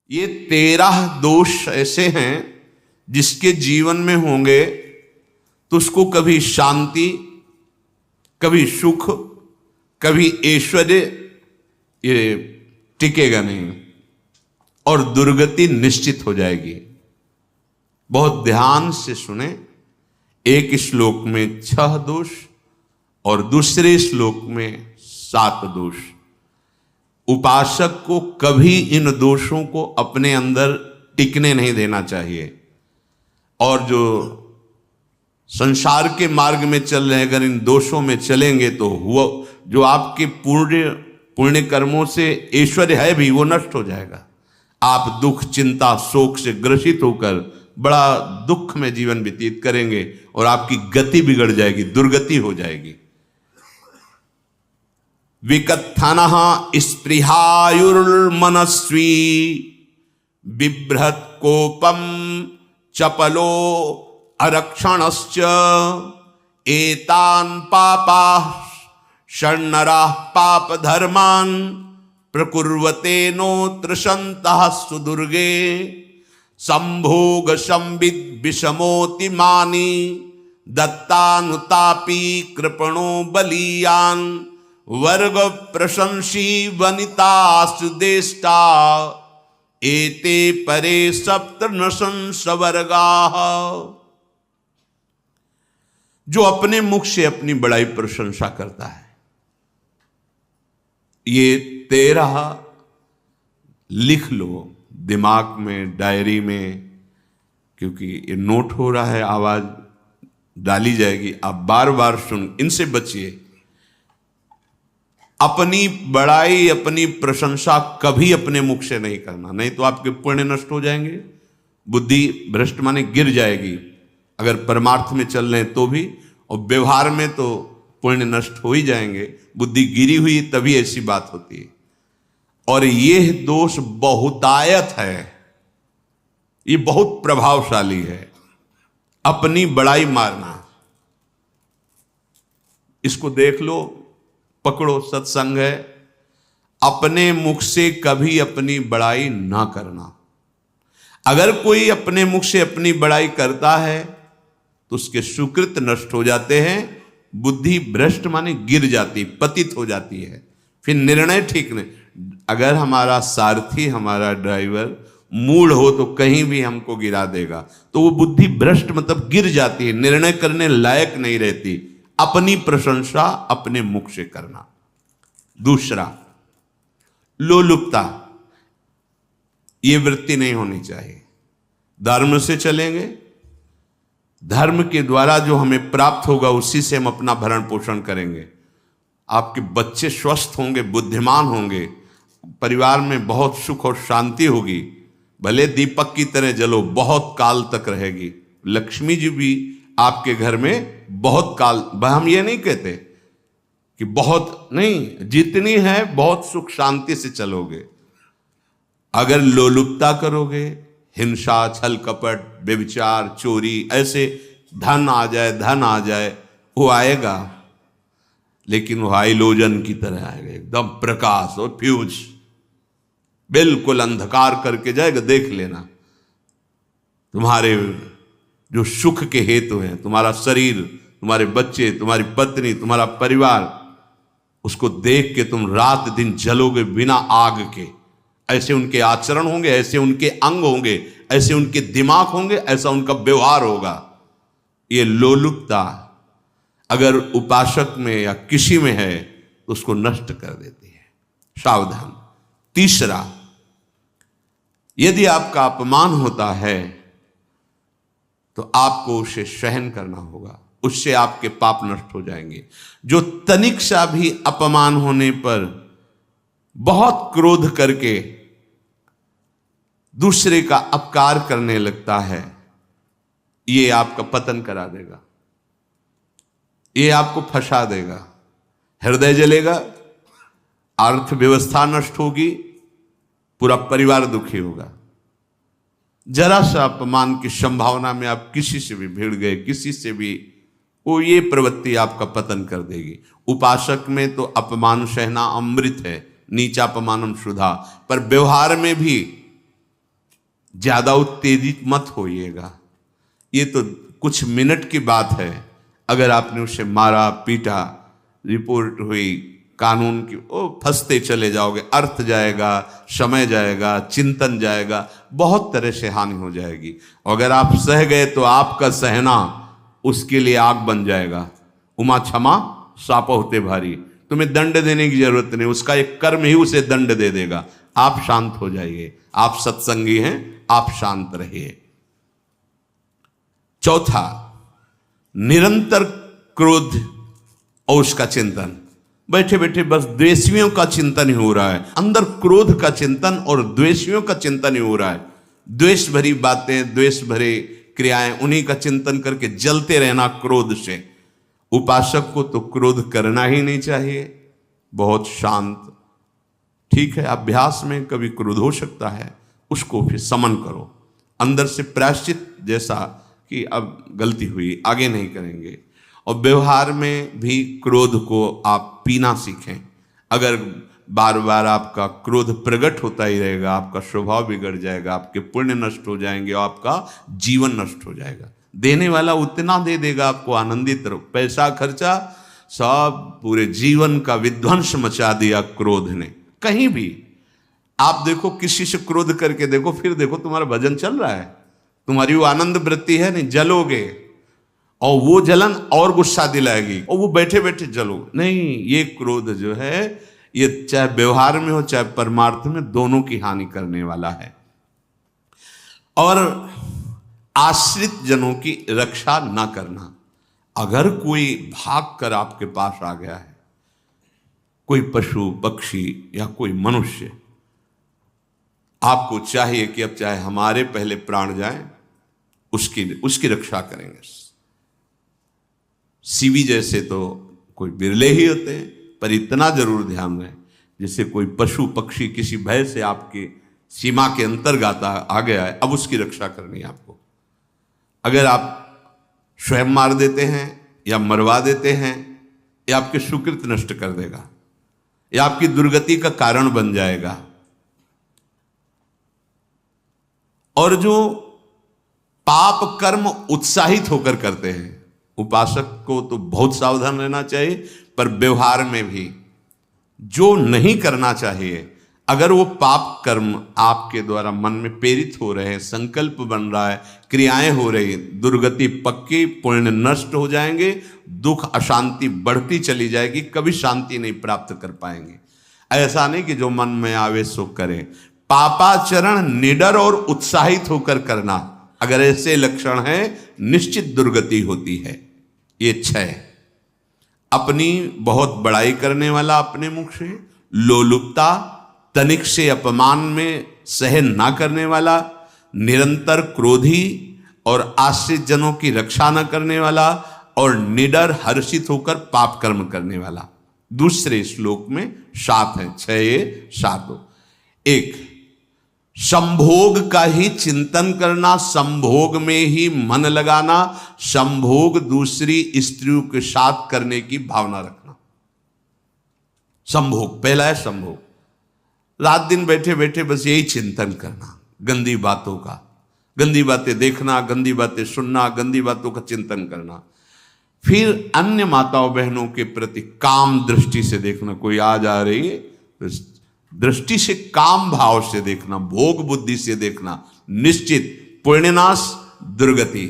ये 13 दोष ऐसे हैं जिसके जीवन में होंगे तो उसको कभी शांति, कभी सुख, कभी ऐश्वर्य ये टिकेगा नहीं और दुर्गति निश्चित हो जाएगी। बहुत ध्यान से सुने। एक श्लोक में 6 दोष और दूसरे श्लोक में 7 दोष। उपासक को कभी इन दोषों को अपने अंदर टिकने नहीं देना चाहिए। और जो संसार के मार्ग में चल रहे हैं, अगर इन दोषों में चलेंगे तो हुआ जो आपके पुण्य कर्मों से ऐश्वर्य है भी वो नष्ट हो जाएगा। आप दुख, चिंता, शोक से ग्रसित होकर बड़ा दुख में जीवन व्यतीत करेंगे और आपकी गति बिगड़ जाएगी, दुर्गति हो जाएगी। विकत्थनः स्पृहायुर्मनस्वी बिभ्रत कोपम चपलो अरक्षणश्च एतान् पापाः षण्णराः पाप धर्मान् प्रकुर्वते नोत्र सन्तः सुदुर्गे संभोग संविद विषमोति मानी दत्तानुतापी कृपणो बलीयान वर्ग प्रशंसी वनितास्तु देष्टा एते परे सप्तनशंस वर्गाः। जो अपने मुख से अपनी बड़ाई प्रशंसा करता है, ये 13 लिख लो दिमाग में, डायरी में, क्योंकि ये नोट हो रहा है, आवाज डाली जाएगी, आप बार बार सुन, इनसे बचिए। अपनी बड़ाई, अपनी प्रशंसा कभी अपने मुख से नहीं करना, नहीं तो आपके पुण्य नष्ट हो जाएंगे, बुद्धि भ्रष्ट माने गिर जाएगी। अगर परमार्थ में चल रहे हैं तो भी, और व्यवहार में तो पुण्य नष्ट हो ही जाएंगे। बुद्धि गिरी हुई तभी ऐसी बात होती है। और यह दोष बहुतायत है, ये बहुत प्रभावशाली है। अपनी बड़ाई मारना, इसको देख लो, पकड़ो, सत्संग है। अपने मुख से कभी अपनी बड़ाई ना करना। अगर कोई अपने मुख से अपनी बड़ाई करता है तो उसके सुकृत नष्ट हो जाते हैं, बुद्धि भ्रष्ट माने गिर जाती, पतित हो जाती है, फिर निर्णय ठीक नहीं। अगर हमारा सारथी, हमारा ड्राइवर मूढ़ हो तो कहीं भी हमको गिरा देगा, तो वो बुद्धि भ्रष्ट मतलब गिर जाती है, निर्णय करने लायक नहीं रहती। अपनी प्रशंसा अपने मुख से करना। दूसरा, लोलुपता, ये वृत्ति नहीं होनी चाहिए। धर्म से चलेंगे, धर्म के द्वारा जो हमें प्राप्त होगा उसी से हम अपना भरण पोषण करेंगे। आपके बच्चे स्वस्थ होंगे, बुद्धिमान होंगे, परिवार में बहुत सुख और शांति होगी। भले दीपक की तरह जलो, बहुत काल तक रहेगी। लक्ष्मी जी भी आपके घर में बहुत काल, हम ये नहीं कहते कि बहुत नहीं, जितनी है बहुत सुख शांति से चलोगे। अगर लोलुपता करोगे, हिंसा, छल कपट, व्यभिचार, चोरी, ऐसे धन आ जाए, वो आएगा, लेकिन वो हाइलोजन की तरह आएगा, एकदम प्रकाश और फ्यूज, बिल्कुल अंधकार करके जाएगा। देख लेना, तुम्हारे जो सुख के हेतु हैं, तुम्हारा शरीर, तुम्हारे बच्चे, तुम्हारी पत्नी, तुम्हारा परिवार, उसको देख के तुम रात दिन जलोगे बिना आग के। ऐसे उनके आचरण होंगे, ऐसे उनके अंग होंगे, ऐसे उनके दिमाग होंगे, ऐसा उनका व्यवहार होगा। ये लोलुपता अगर उपासक में या किसी में है तो उसको नष्ट कर देती है। सावधान। तीसरा, यदि आपका अपमान होता है तो आपको उसे सहन करना होगा, उससे आपके पाप नष्ट हो जाएंगे। जो तनिक सा भी अपमान होने पर बहुत क्रोध करके दूसरे का अपकार करने लगता है, ये आपका पतन करा देगा, ये आपको फंसा देगा, हृदय जलेगा, अर्थव्यवस्था नष्ट होगी, पूरा परिवार दुखी होगा। जरा सा अपमान की संभावना में आप किसी से भी भिड़ गए, किसी से भी, वो ये प्रवृत्ति आपका पतन कर देगी। उपासक में तो अपमान सहना अमृत है, नीचापमानम सुधा, पर व्यवहार में भी ज्यादा उत्तेजित मत होइएगा। ये तो कुछ मिनट की बात है, अगर आपने उसे मारा पीटा, रिपोर्ट हुई कानून की, ओ फंसते चले जाओगे, अर्थ जाएगा, समय जाएगा, चिंतन जाएगा, बहुत तरह से हानि हो जाएगी। अगर आप सह गए तो आपका सहना उसके लिए आग बन जाएगा। उमा क्षमा साप होते भारी, तुम्हें दंड देने की जरूरत नहीं, उसका एक कर्म ही उसे दंड दे देगा। आप शांत हो जाइए, आप सत्संगी हैं, आप शांत रहिए। चौथा, निरंतर क्रोध और उसका चिंतन। बैठे बैठे बस द्वेषियों का चिंतन ही हो रहा है, अंदर क्रोध का चिंतन और द्वेषियों का चिंतन ही हो रहा है। द्वेष भरी बातें, द्वेष भरे क्रियाएं, उन्हीं का चिंतन करके जलते रहना क्रोध से। उपासक को तो क्रोध करना ही नहीं चाहिए, बहुत शांत। ठीक है, अभ्यास में कभी क्रोध हो सकता है, उसको फिर समन करो, अंदर से प्रायश्चित जैसा कि अब गलती हुई, आगे नहीं करेंगे। और व्यवहार में भी क्रोध को आप पीना सीखें। अगर बार बार आपका क्रोध प्रकट होता ही रहेगा, आपका स्वभाव बिगड़ जाएगा, आपके पुण्य नष्ट हो जाएंगे और आपका जीवन नष्ट हो जाएगा। देने वाला उतना दे देगा आपको, आनंदित रहो। पैसा खर्चा, सब पूरे जीवन का विध्वंस मचा दिया क्रोध ने। कहीं भी आप देखो, किसी से क्रोध करके देखो, फिर देखो तुम्हारा भजन चल रहा है, तुम्हारी वो आनंद वृत्ति है नहीं, जलोगे और वो जलन और गुस्सा दिलाएगी और वो बैठे बैठे जलोगे नहीं। ये क्रोध जो है, ये चाहे व्यवहार में हो चाहे परमार्थ में, दोनों की हानि करने वाला है। और आश्रित जनों की रक्षा ना करना। अगर कोई भाग कर आपके पास आ गया है, कोई पशु पक्षी या कोई मनुष्य, आपको चाहिए कि अब चाहे हमारे पहले प्राण जाएं, उसकी रक्षा करेंगे। सीवी जैसे तो कोई बिरले ही होते हैं, पर इतना जरूर ध्यान रहे, जैसे कोई पशु पक्षी किसी भय से आपके सीमा के अंतर्गत आ गया है, अब उसकी रक्षा करनी है आपको। अगर आप स्वयं मार देते हैं या मरवा देते हैं, या आपके सुकृत नष्ट कर देगा, या आपकी दुर्गति का कारण बन जाएगा। और जो पाप कर्म उत्साहित होकर करते हैं, उपासक को तो बहुत सावधान रहना चाहिए, पर व्यवहार में भी जो नहीं करना चाहिए, अगर वो पाप कर्म आपके द्वारा मन में प्रेरित हो रहे हैं, संकल्प बन रहा है, क्रियाएं हो रही, दुर्गति पक्की, पुण्य नष्ट हो जाएंगे, दुख अशांति बढ़ती चली जाएगी, कभी शांति नहीं प्राप्त कर पाएंगे। ऐसा नहीं कि जो मन में आवे सो करें। पापाचरण निडर और उत्साहित होकर करना, अगर ऐसे लक्षण है, निश्चित दुर्गति होती है। ये 6, अपनी बहुत बड़ाई करने वाला अपने मुख से, लोलुपता, तनिक से अपमान में सहन ना करने वाला, निरंतर क्रोधी और आश्रित जनों की रक्षा न करने वाला, और निडर हर्षित होकर पाप कर्म करने वाला। दूसरे श्लोक में 7 है, 6 ये 7 हो। 1, संभोग का ही चिंतन करना, संभोग में ही मन लगाना, संभोग दूसरी स्त्रियों के साथ करने की भावना रखना। संभोग पहला है, संभोग। रात दिन बैठे बैठे बस यही चिंतन करना, गंदी बातों का, गंदी बातें देखना, गंदी बातें सुनना, गंदी बातों का चिंतन करना। फिर अन्य माताओं बहनों के प्रति काम दृष्टि से देखना, कोई आ जा रही है तो दृष्टि से, काम भाव से देखना, भोग बुद्धि से देखना, निश्चित पुण्यनाश दुर्गति।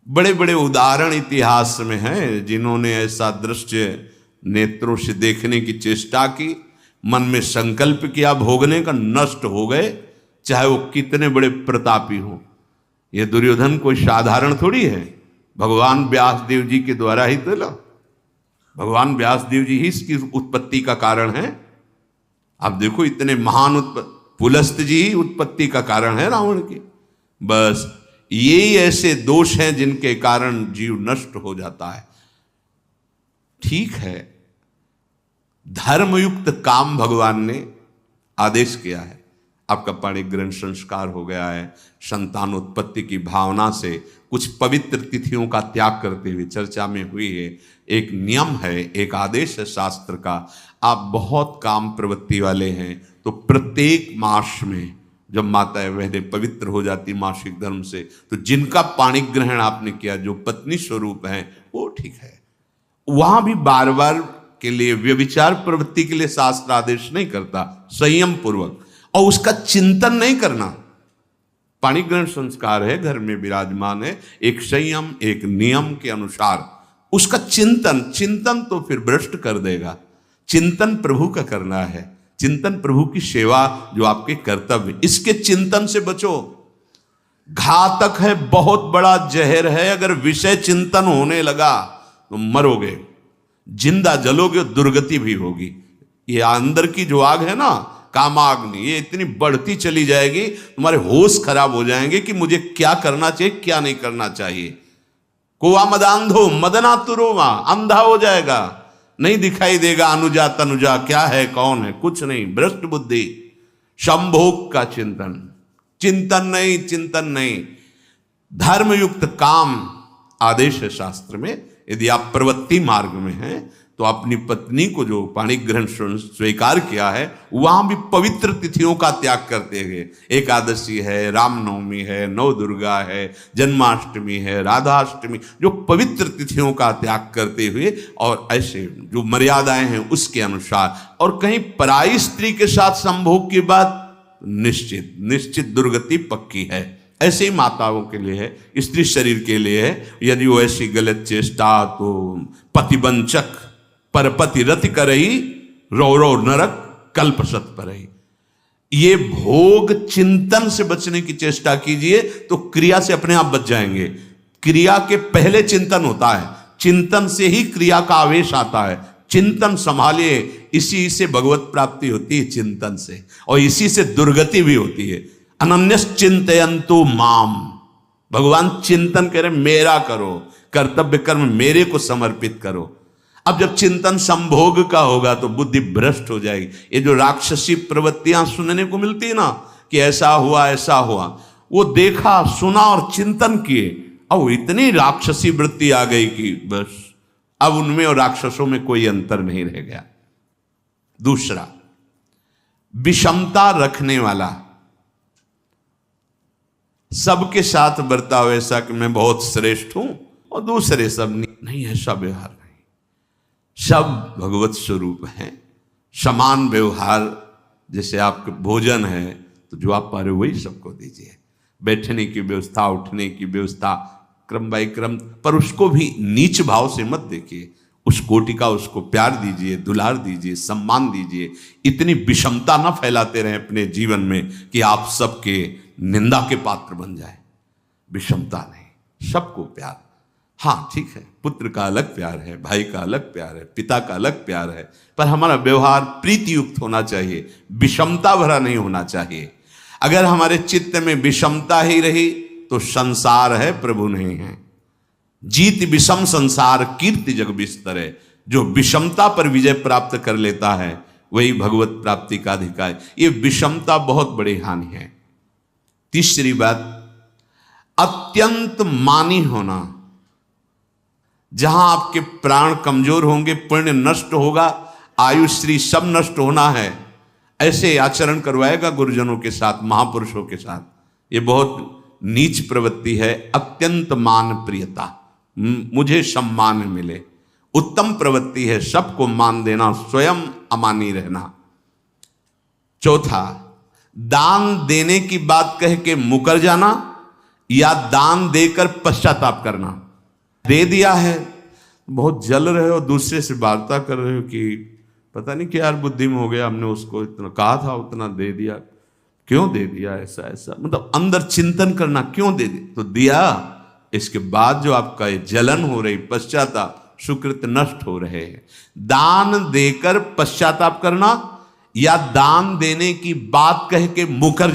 बड़े बड़े उदाहरण इतिहास में हैं जिन्होंने ऐसा दृश्य नेत्रों से देखने की चेष्टा की, मन में संकल्प किया भोगने का, नष्ट हो गए, चाहे वो कितने बड़े प्रतापी हों। ये दुर्योधन कोई साधारण थोड़ी है, भगवान व्यास देव जी के द्वारा ही तो लो, भगवान व्यास देव जी ही इसकी उत्पत्ति का कारण है। आप देखो, इतने महान पुलस्त जी ही उत्पत्ति का कारण है रावण की। बस यही ऐसे दोष हैं जिनके कारण जीव नष्ट हो जाता है। ठीक है, धर्मयुक्त काम भगवान ने आदेश किया है, आपका पाणिक ग्रहण संस्कार हो गया है, संतानोत्पत्ति की भावना से कुछ पवित्र तिथियों का त्याग करते हुए चर्चा में हुई है। एक नियम है, एक आदेश है शास्त्र का। आप बहुत काम प्रवृत्ति वाले हैं तो प्रत्येक मास में जब माताएं बहनें पवित्र हो जाती मासिक धर्म से, तो जिनका पाणी ग्रहण आपने किया, जो पत्नी स्वरूप है, वो ठीक है। वहां भी बार बार के लिए व्यभिचार प्रवृत्ति के लिए शास्त्र आदेश नहीं करता, संयम पूर्वक, और उसका चिंतन नहीं करना। पाणी ग्रहण संस्कार है, घर में विराजमान है, एक संयम एक नियम के अनुसार उसका चिंतन तो फिर भ्रष्ट कर देगा। चिंतन प्रभु का करना है, चिंतन प्रभु की सेवा जो आपके कर्तव्य, इसके चिंतन से बचो। घातक है, बहुत बड़ा जहर है। अगर विषय चिंतन होने लगा तो मरोगे, जिंदा जलोगे, दुर्गति भी होगी। ये अंदर की जो आग है ना, कामाग्नि, ये इतनी बढ़ती चली जाएगी, तुम्हारे होश खराब हो जाएंगे कि मुझे क्या करना चाहिए, क्या नहीं करना चाहिए। कोवा मदांधो मदनातुरोमा, अंधा हो जाएगा, नहीं दिखाई देगा अनुजा तनुजा क्या है कौन है, कुछ नहीं, भ्रष्ट बुद्धि। संभोग का चिंतन नहीं। धर्मयुक्त काम आदेश है शास्त्र में। यदि आप प्रवृत्ति मार्ग में हैं तो अपनी पत्नी को जो पाणी ग्रहण स्वीकार किया है, वहां भी पवित्र तिथियों का त्याग करते हुए, एकादशी है, रामनवमी है, नव दुर्गा है, जन्माष्टमी है, राधाष्टमी, जो पवित्र तिथियों का त्याग करते हुए, और ऐसे जो मर्यादाएं हैं उसके अनुसार, और कहीं पराई स्त्री के साथ संभोग की बात निश्चित दुर्गति पक्की है। ऐसे ही माताओं के लिए है, स्त्री शरीर के लिए है। यदि वो ऐसी गलत चेष्टा, तो पतिवंचक परपति रति करही, रौ नरक कल्पसत परही। ये भोग चिंतन से बचने की चेष्टा कीजिए तो क्रिया से अपने आप बच जाएंगे। क्रिया के पहले चिंतन होता है, चिंतन से ही क्रिया का आवेश आता है। चिंतन संभालिए, इसी से भगवत प्राप्ति होती है, चिंतन से, और इसी से दुर्गति भी होती है। अनन्यश्चिन्तयन्तु माम, भगवान चिंतन करें, मेरा करो, कर्तव्य कर्म मेरे को समर्पित करो। अब जब चिंतन संभोग का होगा तो बुद्धि भ्रष्ट हो जाएगी। ये जो राक्षसी प्रवृत्तियां सुनने को मिलती है ना, कि ऐसा हुआ, वो देखा सुना और चिंतन किए, अब इतनी राक्षसी वृत्ति आ गई कि बस अब उनमें और राक्षसों में कोई अंतर नहीं रह गया। दूसरा, विषमता रखने वाला, सबके साथ बर्ताव ऐसा कि मैं बहुत श्रेष्ठ हूं और दूसरे सब नहीं, ऐसा व्यवहार नहीं। सब भगवत स्वरूप हैं, समान व्यवहार। जैसे आपके भोजन है तो जो आप पा रहे हो वही सबको दीजिए, बैठने की व्यवस्था, उठने की व्यवस्था, क्रम बाई क्रम, पर उसको भी नीच भाव से मत देखिए। उस कोटि का उसको प्यार दीजिए, दुलार दीजिए, सम्मान दीजिए। इतनी विषमता न फैलाते रहें अपने जीवन में कि आप सबके निंदा के पात्र बन जाए। विषमता नहीं, सबको प्यार। हाँ ठीक है, पुत्र का अलग प्यार है, भाई का अलग प्यार है, पिता का अलग प्यार है, पर हमारा व्यवहार प्रीति युक्त होना चाहिए, विषमता भरा नहीं होना चाहिए। अगर हमारे चित्त में विषमता ही रही तो संसार है, प्रभु नहीं है। जीत विषम संसार कीर्ति जग बिस्तर है। जो विषमता पर विजय प्राप्त कर लेता है वही भगवत प्राप्ति का अधिकारी। ये विषमता बहुत बड़ी हानि है। तीसरी बात, अत्यंत मानी होना। जहां आपके प्राण कमजोर होंगे, पुण्य नष्ट होगा, आयुश्री सब नष्ट होना है, ऐसे आचरण करवाएगा गुरुजनों के साथ, महापुरुषों के साथ। ये बहुत नीच प्रवृत्ति है। अत्यंत मान प्रियता, मुझे सम्मान मिले, उत्तम प्रवृत्ति है। सबको मान देना, स्वयं अमानी रहना। चौथा, दान देने की बात कह के मुकर जाना या दान देकर पश्चाताप करना। दे दिया है, बहुत जल रहे हो, दूसरे से वार्ता कर रहे हो कि पता नहीं क्या यार बुद्धि में हो गया, हमने उसको इतना कहा था, उतना दे दिया, क्यों दे दिया, ऐसा मतलब अंदर चिंतन करना, क्यों दे दिया तो दिया। इसके बाद जो आपका जलन हो रही, पश्चाताप, सुकृत नष्ट हो रहे हैं। दान देकर पश्चाताप करना या दान देने की बात कह के मुकर